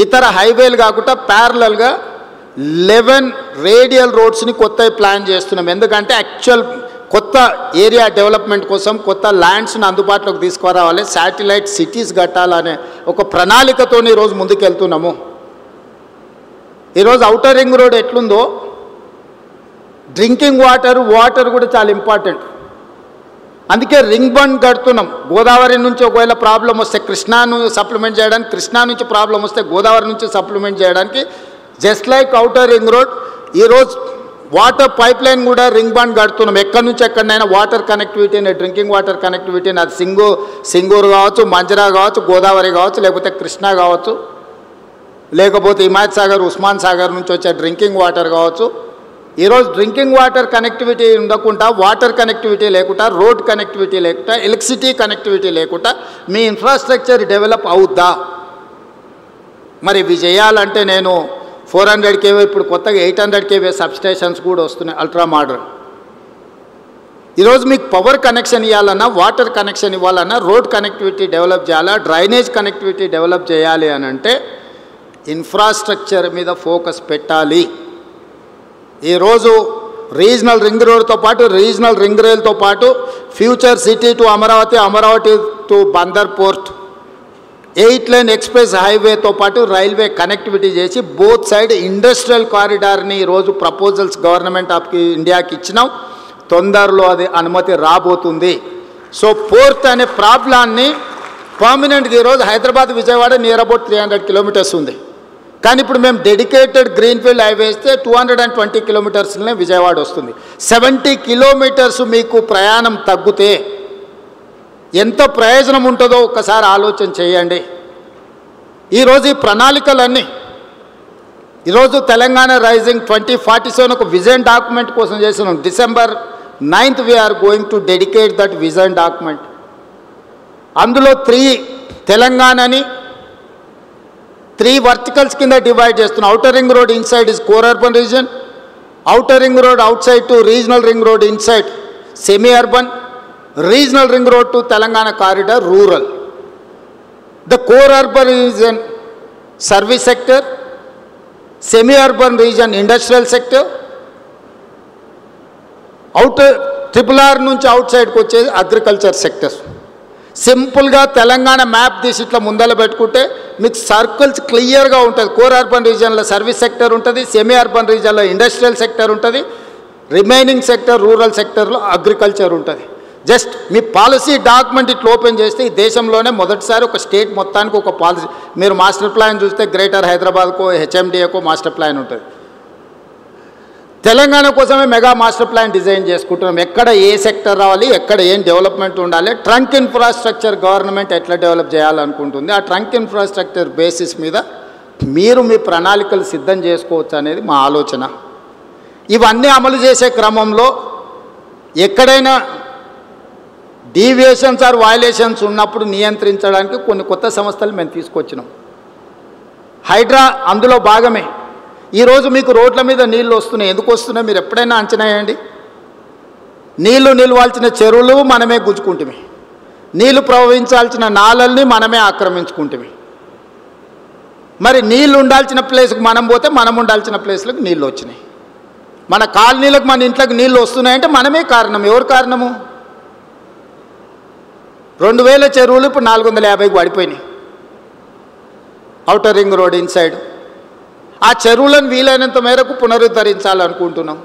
ఇతర హైవేలు కాకుండా ప్యారలల్గా 11 రేడియల్ రోడ్స్ని కొత్త ప్లాన్ చేస్తున్నాం. ఎందుకంటే యాక్చువల్ కొత్త ఏరియా డెవలప్మెంట్ కోసం కొత్త ల్యాండ్స్ని అందుబాటులోకి తీసుకురావాలి, శాటిలైట్ సిటీస్ కట్టాలనే ఒక ప్రణాళికతో ఈరోజు ముందుకెళ్తున్నాము. ఈరోజు ఔటర్ రింగ్ రోడ్ ఎట్లుందో డ్రింకింగ్ వాటర్ కూడా చాలా ఇంపార్టెంట్. అందుకే రింగ్ బండ్ కడుతున్నాం. గోదావరి నుంచి ఒకవేళ ప్రాబ్లం వస్తే కృష్ణాను సప్లిమెంట్ చేయడానికి, కృష్ణా నుంచి ప్రాబ్లం వస్తే గోదావరి నుంచి సప్లిమెంట్ చేయడానికి, just like outer ring road ఈరోజు వాటర్ పైప్ లైన్ కూడా రింగ్ బండ్ కడుతున్నాం. ఎక్కడి నుంచి ఎక్కడైనా వాటర్ కనెక్టివిటీని, డ్రింకింగ్ వాటర్ కనెక్టివిటీని, అది సింగూరు కావచ్చు, మంజరా కావచ్చు, గోదావరి కావచ్చు, లేకపోతే కృష్ణా కావచ్చు, లేకపోతే హిమాయత్ సాగర్, ఉస్మాన్ సాగర్ నుంచి వచ్చే డ్రింకింగ్ వాటర్ కావచ్చు. ఈరోజు డ్రింకింగ్ వాటర్ కనెక్టివిటీ ఉండకుండా, వాటర్ కనెక్టివిటీ లేకుండా, రోడ్ కనెక్టివిటీ లేకుండా, ఎలక్ట్రిసిటీ కనెక్టివిటీ లేకుండా మీ ఇన్ఫ్రాస్ట్రక్చర్ డెవలప్ అవుద్దా? మరి ఇవి చేయాలంటే నేను 400 kV, ఇప్పుడు కొత్తగా 800 kV సబ్స్టేషన్స్ కూడా వస్తున్నాయి అల్ట్రా మోడర్న్. ఈరోజు మీకు పవర్ కనెక్షన్ ఇవ్వాలన్నా, వాటర్ కనెక్షన్ ఇవ్వాలన్నా, రోడ్ కనెక్టివిటీ డెవలప్ చేయాలా, డ్రైనేజ్ కనెక్టివిటీ డెవలప్ చేయాలి అని అంటే ఇన్ఫ్రాస్ట్రక్చర్ మీద ఫోకస్ పెట్టాలి. ఈరోజు రీజనల్ రింగ్ రోడ్తో పాటు, రీజనల్ రింగ్ రైల్తో పాటు future city to Amaravati, Amaravati to Bandar port, 8 line express హైవేతో పాటు రైల్వే కనెక్టివిటీ చేసి బోత్ సైడ్ ఇండస్ట్రియల్ కారిడార్ని ఈరోజు ప్రపోజల్స్ గవర్నమెంట్ ఆఫ్ ఇండియాకి ఇచ్చినాం. తొందరలో అది అనుమతి రాబోతుంది. సో పోర్ట్ అనే ప్రాబ్లాన్ని పర్మనెంట్గా ఈరోజు Hyderabad Vijayawada near about 300 kilometres ఉంది. కానీ ఇప్పుడు మేము డెడికేటెడ్ గ్రీన్ఫీల్డ్ హైవే ఇస్తే 220 కిలోమీటర్స్లోనే విజయవాడ వస్తుంది. 70 కిలోమీటర్స్ మీకు ప్రయాణం తగ్గితే ఎంత ప్రయోజనం ఉంటుందో ఒక్కసారి ఆలోచన చేయండి. ఈరోజు ఈ ప్రణాళికలన్నీ ఈరోజు తెలంగాణ రైజింగ్ 2047 ఒక విజన్ డాక్యుమెంట్ కోసం చేస్తున్నాం. December 9th we're going to dedicate that vision document. అందులో 3 తెలంగాణని 3 వర్టికల్స్ కింద డివైడ్ చేస్తున్నాం. Outer ring road inside is core urban region, outer ring road outside to regional ring road inside semi urban, regional ring road to Telangana corridor rural. The core urban region service sector, semi-urban region industrial sector, outer RRR నుంచి out సైడ్కి వచ్చేది agriculture sector. సింపుల్గా Telangana map తీసి ఇట్లా ముందర పెట్టుకుంటే మీకు circles క్లియర్గా ఉంటుంది. కోర్ అర్బన్ రీజన్లో సర్వీస్ సెక్టర్ ఉంటుంది, సెమీ అర్బన్ రీజన్లో ఇండస్ట్రియల్ సెక్టర్ ఉంటుంది, రిమైనింగ్ సెక్టర్ రూరల్ సెక్టర్లో అగ్రికల్చర్ ఉంటుంది. జస్ట్ మీ పాలసీ డాక్యుమెంట్ ఇట్లా ఓపెన్ చేస్తే ఈ దేశంలోనే మొదటిసారి ఒక స్టేట్ మొత్తానికి ఒక పాలసీ. మీరు మాస్టర్ ప్లాన్ చూస్తే గ్రేటర్ హైదరాబాద్కో హెచ్ఎండిఏకో మాస్టర్ ప్లాన్ ఉంటుంది. తెలంగాణ కోసమే మెగా మాస్టర్ ప్లాన్ డిజైన్ చేసుకుంటున్నాం. ఎక్కడ ఏ సెక్టర్ రావాలి, ఎక్కడ ఏం డెవలప్మెంట్ ఉండాలి, ట్రంక్ ఇన్ఫ్రాస్ట్రక్చర్ గవర్నమెంట్ ఎట్లా డెవలప్ చేయాలనుకుంటుంది, ఆ ట్రంక్ ఇన్ఫ్రాస్ట్రక్చర్ బేసిస్ మీద మీరు మీ ప్రణాళికలు సిద్ధం చేసుకోవచ్చు అనేది మా ఆలోచన. ఇవన్నీ అమలు చేసే క్రమంలో ఎక్కడైనా డీవియేషన్స్ ఆర్ వయలేషన్స్ ఉన్నప్పుడు నియంత్రించడానికి కొన్ని కొత్త సంస్థలు మేము తీసుకొచ్చినాం. హైడ్రా అందులో భాగమే. ఈరోజు మీకు రోడ్ల మీద నీళ్ళు వస్తున్నాయి. ఎందుకు వస్తున్నాయి మీరు ఎప్పుడైనా అంచనా వేయండి. నీళ్లు నిలవాల్సిన చెరువులు మనమే గుంజుకుంటుమి, నీళ్లు ప్రవహించాల్సిన నాలల్ని మనమే ఆక్రమించుకుంటుమి. మరి నీళ్ళు ఉండాల్సిన ప్లేస్కి మనం పోతే మనం ఉండాల్సిన ప్లేస్లకు నీళ్ళు వచ్చినాయి. మన కాలనీలకు మన ఇంట్లోకి నీళ్ళు వస్తున్నాయంటే మనమే కారణం. ఎవరు కారణము? 2000 చెరువులు ఇప్పుడు 450కి పడిపోయినాయి ఔటర్ రింగ్ రోడ్ ఇన్సైడ్. ఆ చెరువులను వీలైనంత మేరకు పునరుద్ధరించాలనుకుంటున్నాం.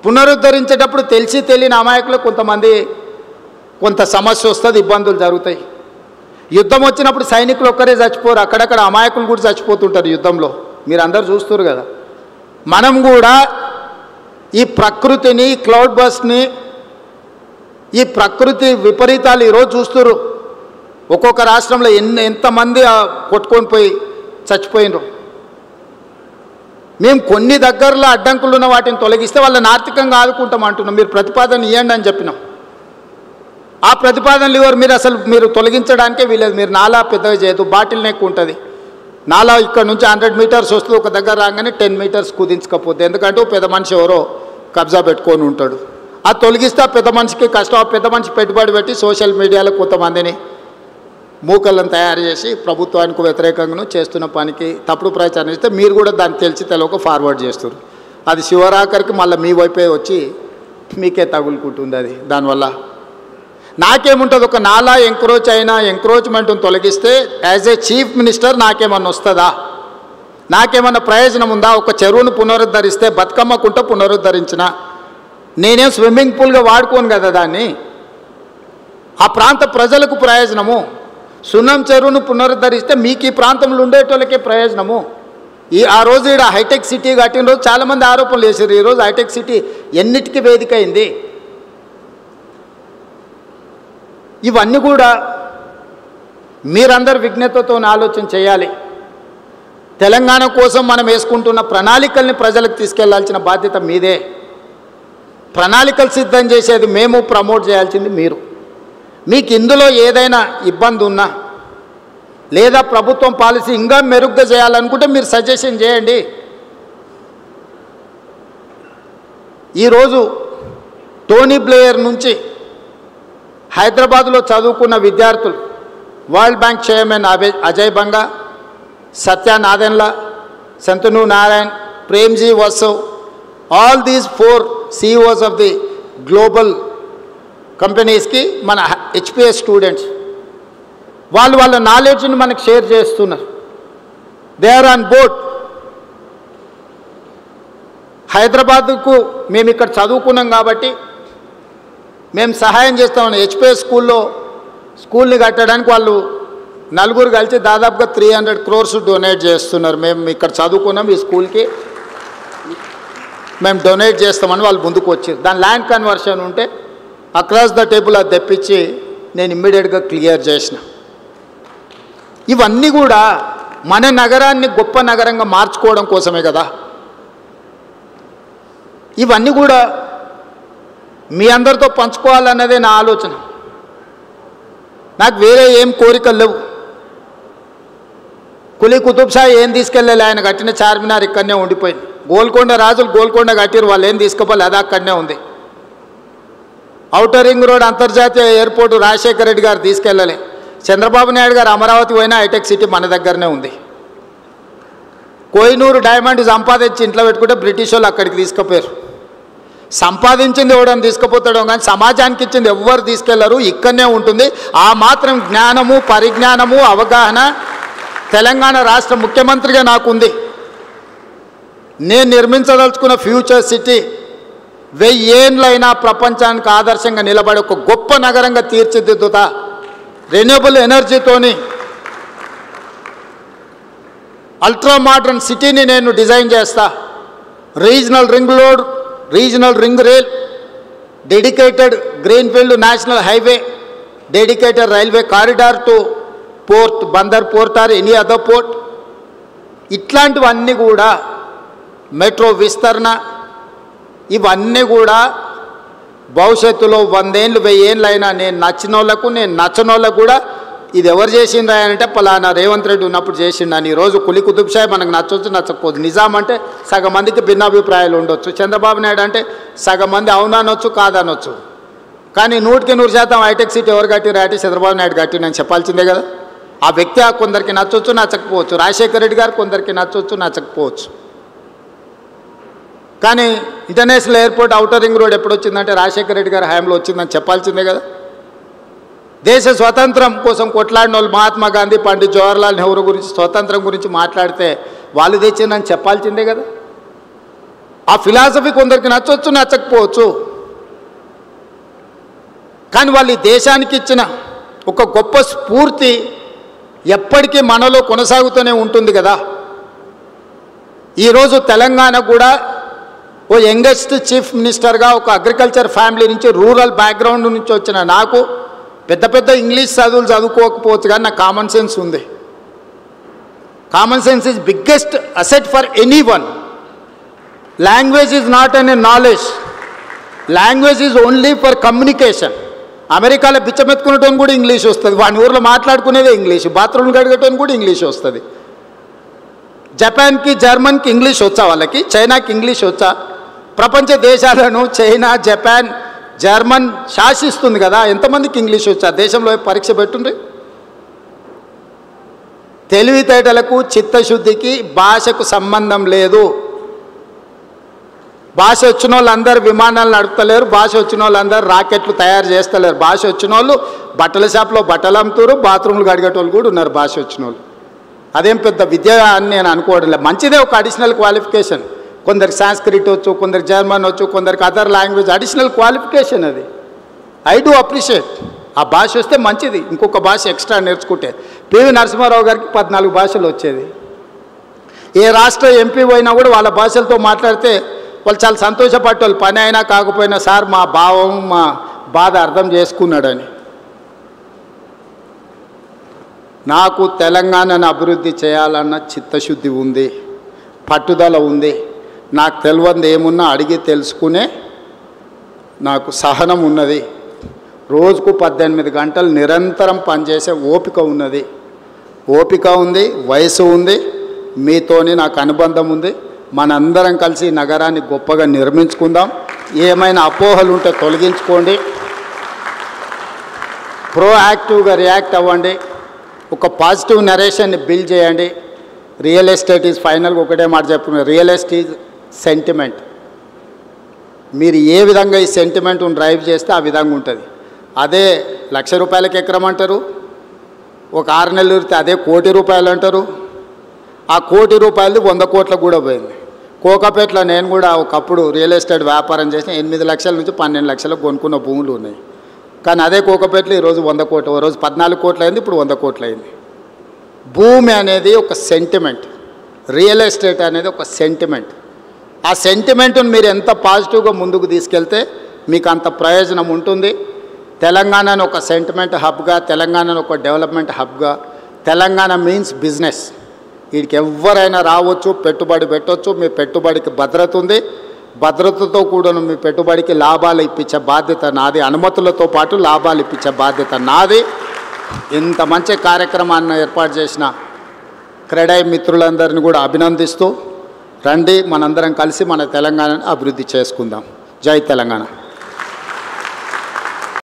పునరుద్ధరించేటప్పుడు తెలిసి తెలియని అమాయకులకు కొంత సమస్య వస్తుంది, ఇబ్బందులు జరుగుతాయి. యుద్ధం వచ్చినప్పుడు సైనికులు ఒక్కరే చచ్చిపోరు, అక్కడక్కడ అమాయకులు కూడా చచ్చిపోతుంటారు యుద్ధంలో. మీరు అందరు చూస్తారు కదా. మనం కూడా ఈ ప్రకృతిని, క్లౌడ్ బస్ట్ని, ఈ ప్రకృతి విపరీతాలు ఈరోజు చూస్తున్నారు. ఒక్కొక్క రాష్ట్రంలో ఎంతమంది కొట్టుకొని పోయి చచ్చిపోయినరు. మేము కొన్ని దగ్గరలో అడ్డంకులు ఉన్న వాటిని తొలగిస్తే వాళ్ళని ఆర్థికంగా ఆదుకుంటాం అంటున్నాం. మీరు ప్రతిపాదన ఇవ్వండి అని చెప్పినాం. ఆ ప్రతిపాదనలు ఇవ్వరు. మీరు తొలగించడానికే వీలేదు. మీరు నాలా పెద్దగా చేయదు, బాటిల్ నెక్ ఉంటుంది. నాలా ఇక్కడ నుంచి 100 మీటర్స్ వస్తుంది, ఒక దగ్గర రాగానే 10 మీటర్స్ కుదించకపోతే, ఎందుకంటే పెద్ద మనిషి ఎవరో కబ్జా పెట్టుకొని ఉంటాడు. అది తొలగిస్తే ఆ పెద్ద మనిషికి కష్టం. ఆ పెద్ద మనిషి పెట్టుబడి పెట్టి సోషల్ మీడియాలో కొంతమందిని మూకలను తయారు చేసి ప్రభుత్వానికి వ్యతిరేకంగా చేస్తున్న పనికి తప్పుడు ప్రచారం చేస్తే మీరు కూడా దాన్ని తెలిసి తెలవక ఫార్వర్డ్ చేస్తారు. అది శివరాకరికి మళ్ళీ మీ వైపే వచ్చి మీకే తగులుకుంటుంది. అది దానివల్ల నాకేముంటుంది? ఒక నాలా ఎంక్రోచ్మెంట్ని తొలగిస్తే యాజ్ ఏ చీఫ్ మినిస్టర్ నాకేమన్నా వస్తుందా? నాకేమన్నా ప్రయోజనం ఉందా? ఒక చెరువును పునరుద్ధరిస్తే బతుకమ్మకుంట పునరుద్ధరించిన నేనేం స్విమ్మింగ్ పూల్గా వాడుకోను కదా దాన్ని. ఆ ప్రాంత ప్రజలకు ప్రయోజనము. సున్నం చెరువును పునరుద్ధరిస్తే మీకు ఈ ప్రాంతంలో ఉండేటోళ్ళకే ప్రయోజనము. ఆ రోజు ఇక్కడ హైటెక్ సిటీ కట్టిన రోజు చాలామంది ఆరోపణలు చేశారు. ఈరోజు హైటెక్ సిటీ ఎన్నిటికీ వేదిక అయింది. ఇవన్నీ కూడా మీరందరూ విజ్ఞతతో ఆలోచన చేయాలి. తెలంగాణ కోసం మనం వేసుకుంటున్న ప్రణాళికల్ని ప్రజలకు తీసుకెళ్లాల్సిన బాధ్యత మీదే. ప్రణాళికలు సిద్ధం చేసేది మేము, ప్రమోట్ చేయాల్సింది మీరు. మీకు ఇందులో ఏదైనా ఇబ్బంది ఉన్నా లేదా ప్రభుత్వం పాలసీ ఇంకా మెరుగ్గా చేయాలనుకుంటే మీరు సజెషన్ చేయండి. ఈరోజు టోనీ బ్లేయర్ నుంచి హైదరాబాద్లో చదువుకున్న విద్యార్థులు, world bank chairman Ajay Banga, Satya Nadella, Shantanu Narayen, Premji వసవ్, all these 4 CEOs of the global కంపెనీస్కి మన HPS స్టూడెంట్స్ వాళ్ళ నాలెడ్జ్ని మనకు షేర్ చేస్తున్నారు. They are on board. హైదరాబాద్కు మేము ఇక్కడ చదువుకున్నాం కాబట్టి మేము సహాయం చేస్తామని HPS స్కూల్ని కట్టడానికి వాళ్ళు నలుగురు కలిసి దాదాపుగా 300 crores డొనేట్ చేస్తున్నారు. మేము ఇక్కడ చదువుకున్నాం, ఈ స్కూల్కి మేము డొనేట్ చేస్తామని వాళ్ళు ముందుకు వచ్చారు. దాని ల్యాండ్ కన్వర్షన్ ఉంటే అక్రాస్ ద టేబుల్ అది తెప్పించి నేను ఇమ్మీడియట్గా క్లియర్ చేసిన. ఇవన్నీ కూడా మన నగరాన్ని గొప్ప నగరంగా మార్చుకోవడం కోసమే కదా. ఇవన్నీ కూడా మీ అందరితో పంచుకోవాలన్నదే నా ఆలోచన. నాకు వేరే ఏం కోరికలు లేవు. కులీ కుతుబ్ షా ఏం తీసుకెళ్ళాలి, ఆయన కట్టిన చార్మినార్ ఇక్కడనే ఉండిపోయింది. గోల్కొండ రాజులు గోల్కొండ కట్టిరు, వాళ్ళు ఏం తీసుకోవాలి, అది అక్కడనే ఉంది. ఔటర్ రింగ్ రోడ్ అంతర్జాతీయ ఎయిర్పోర్టు రాజశేఖర రెడ్డి గారు తీసుకెళ్ళలే. చంద్రబాబు నాయుడు గారు అమరావతి పోయినా హైటెక్ సిటీ మన దగ్గరనే ఉంది. కోహినూరు డైమండ్ సంపాదించి ఇంట్లో పెట్టుకుంటే బ్రిటిష్ వాళ్ళు అక్కడికి తీసుకుపోయారు. సంపాదించింది ఎవడని తీసుకుపోతాడో కానీ సమాజానికి ఇచ్చింది ఎవ్వరు తీసుకెళ్లరు, ఇక్కడనే ఉంటుంది. ఆ మాత్రం జ్ఞానము, పరిజ్ఞానము, అవగాహన తెలంగాణ రాష్ట్ర ముఖ్యమంత్రిగా నాకుంది. నేను నిర్మించదలుచుకున్న ఫ్యూచర్ సిటీ 1000 ఏళ్ళైనా ప్రపంచానికి ఆదర్శంగా నిలబడి ఒక గొప్ప నగరంగా తీర్చిదిద్దుతా. రెన్యూబుల్ ఎనర్జీతోని అల్ట్రా మోడర్న్ సిటీని నేను డిజైన్ చేస్తా. Regional ring road, regional ring rail, dedicated greenfield national highway, dedicated railway corridor to port, Bandar port or any other port. ఇట్లాంటివన్నీ కూడా మెట్రో విస్తరణ, ఇవన్నీ కూడా భవిష్యత్తులో 100 ఏళ్ళు 1000 ఏళ్ళు అయినా నేను నచ్చిన వాళ్ళకు, నేను నచ్చని వాళ్ళకు కూడా ఇది ఎవరు చేసిండ్రా అంటే పలానా రేవంత్ రెడ్డి ఉన్నప్పుడు చేసిండని. ఈరోజు కులీ కుతుబ్ షా మనకు నచ్చవచ్చు నచ్చకపోదు. నిజాం అంటే సగం మందికి భిన్నాభిప్రాయాలు ఉండొచ్చు. చంద్రబాబు నాయుడు అంటే సగం మంది అవుననొచ్చు కాదనొచ్చు. కానీ 100% హైటెక్ సిటీ ఎవరు కట్టిరా అంటే చంద్రబాబు నాయుడు కట్టిండని చెప్పాల్సిందే కదా. ఆ వ్యక్తి కొందరికి నచ్చవచ్చు నచ్చకపోవచ్చు. రాజశేఖర రెడ్డి గారు కొందరికి నచ్చవచ్చు నచ్చకపోవచ్చు. కానీ international airport, outer ring road ఎప్పుడు వచ్చిందంటే రాజశేఖర రెడ్డి గారి హయాంలో వచ్చిందని చెప్పాల్సిందే కదా. దేశ స్వతంత్రం కోసం కొట్లాడిన వాళ్ళు మహాత్మా గాంధీ, పండిత్ జవహర్లాల్ నెహ్రూ గురించి, స్వతంత్రం గురించి మాట్లాడితే వాళ్ళు తెచ్చిందని చెప్పాల్సిందే కదా. ఆ ఫిలాసఫీ కొందరికి నచ్చవచ్చు నచ్చకపోవచ్చు. కానీ వాళ్ళు ఈ దేశానికి ఇచ్చిన ఒక గొప్ప స్ఫూర్తి ఎప్పటికీ మనలో కొనసాగుతూనే ఉంటుంది కదా. ఈరోజు తెలంగాణ కూడా ఓ యంగెస్ట్ చీఫ్ మినిస్టర్గా ఒక అగ్రికల్చర్ ఫ్యామిలీ నుంచి, రూరల్ బ్యాక్గ్రౌండ్ నుంచి వచ్చిన నాకు పెద్ద పెద్ద ఇంగ్లీష్ చదువులు చదువుకోకపోవచ్చు కానీ నాకు కామన్ సెన్స్ ఉంది. Common sense is biggest asset for any one. Language is not an a knowledge, language is only for communication. అమెరికాలో బిచ్చమెత్తుకునేటోని కూడా ఇంగ్లీష్ వస్తుంది, వాని ఊర్లో మాట్లాడుకునేదే ఇంగ్లీష్, బాత్రూమ్ కడిగేటోని కూడా ఇంగ్లీష్ వస్తుంది. జపాన్కి, జర్మన్కి ఇంగ్లీష్ వచ్చా, వాళ్ళకి చైనాకి ఇంగ్లీష్ వచ్చా. ప్రపంచ దేశాలను చైనా, జపాన్, జర్మన్ శాసిస్తుంది కదా. ఎంతమందికి ఇంగ్లీష్ వచ్చా? దేశంలో పరీక్ష పెట్టుండ్రి. తెలివితేటలకు, చిత్తశుద్ధికి భాషకు సంబంధం లేదు. భాష వచ్చిన వాళ్ళందరూ విమానాలు నడుపుతలేరు, భాష వచ్చిన వాళ్ళందరూ రాకెట్లు తయారు చేస్తలేరు. భాష వచ్చిన వాళ్ళు బట్టల షాప్లో బట్టలు అమ్ముతారు, బాత్రూమ్లు కడిగేటోళ్ళు కూడా ఉన్నారు భాష వచ్చిన వాళ్ళు. అదేం పెద్ద విద్య అని నేను అనుకోవడం లేదు. మంచిదే ఒక అడిషనల్ క్వాలిఫికేషన్. కొందరికి సాంస్క్రిట్ వచ్చు, కొందరికి జర్మన్ వచ్చు, కొందరికి అదర్ లాంగ్వేజ్, అడిషనల్ క్వాలిఫికేషన్ అది. I do appreciate. ఆ భాష వస్తే మంచిది, ఇంకొక భాష ఎక్స్ట్రా నేర్చుకుంటే. పివి నరసింహారావు గారికి 14 భాషలు వచ్చేది. ఏ రాష్ట్ర ఎంపీ పోయినా కూడా వాళ్ళ భాషలతో మాట్లాడితే వాళ్ళు చాలా సంతోషపడేవాళ్ళు. పని అయినా కాకపోయినా సార్ మా భావం, మా బాధ అర్థం చేసుకున్నాడని. నాకు తెలంగాణను అభివృద్ధి చేయాలన్న చిత్తశుద్ధి ఉంది, పట్టుదల ఉంది. నాకు తెలియదు ఏమున్నా అడిగి తెలుసుకునే నాకు సహనం ఉన్నది. రోజుకు 18 గంటలు నిరంతరం పనిచేసే ఓపిక ఉన్నది. ఓపిక ఉంది, వయసు ఉంది, మీతోని నాకు అనుబంధం ఉంది. మనందరం కలిసి నగరాన్ని గొప్పగా నిర్మించుకుందాం. ఏమైనా అపోహలు ఉంటే తొలగించుకోండి, ప్రోయాక్టివ్గా రియాక్ట్ అవ్వండి, ఒక పాజిటివ్ నరేషన్ని బిల్డ్ చేయండి. రియల్ ఎస్టేట్ ఈజ్ ఫైనల్గా ఒకటే మాట చెప్పుకున్నారు, రియల్ ఎస్టేట్ ఈజ్ సెంటిమెంట్. మీరు ఏ విధంగా ఈ సెంటిమెంట్ను డ్రైవ్ చేస్తే ఆ విధంగా ఉంటుంది. అదే ₹1,00,000 ఎకరం అంటారు, ఒక 6 నెలలు ఉరితే అదే ₹1,00,00,000 అంటారు. ఆ ₹1,00,00,000 100 కోట్లకు కూడా పోయింది. కోకాపేటలో నేను కూడా ఒకప్పుడు రియల్ ఎస్టేట్ వ్యాపారం చేసిన 8 లక్షల నుంచి 12 లక్షలకు కొనుక్కున్న భూములు ఉన్నాయి. కానీ అదే కోకాపేటలో ఈరోజు 100 కోట్లు, ఓ రోజు 14 కోట్లు అయింది, ఇప్పుడు 100 కోట్లు అయింది. భూమి అనేది ఒక సెంటిమెంట్, రియల్ ఎస్టేట్ అనేది ఒక సెంటిమెంట్. ఆ సెంటిమెంట్ను మీరు ఎంత పాజిటివ్గా ముందుకు తీసుకెళ్తే మీకు అంత ప్రయోజనం ఉంటుంది. తెలంగాణను ఒక సెంటిమెంట్ హబ్గా, తెలంగాణను ఒక డెవలప్మెంట్ హబ్గా, తెలంగాణ మీన్స్ బిజినెస్. వీడికి ఎవరైనా రావచ్చు, పెట్టుబడి పెట్టవచ్చు. మీ పెట్టుబడికి భద్రత ఉంది, భద్రతతో కూడా మీ పెట్టుబడికి లాభాలు ఇప్పించే బాధ్యత నాది, అనుమతులతో పాటు లాభాలు ఇప్పించే బాధ్యత నాది. ఇంత మంచి కార్యక్రమాన్ని ఏర్పాటు చేసిన క్రెడై మిత్రులందరినీ కూడా అభినందిస్తూ రండి, మనందరం కలిసి మన తెలంగాణను అభివృద్ధి చేసుకుందాం. జై తెలంగాణ.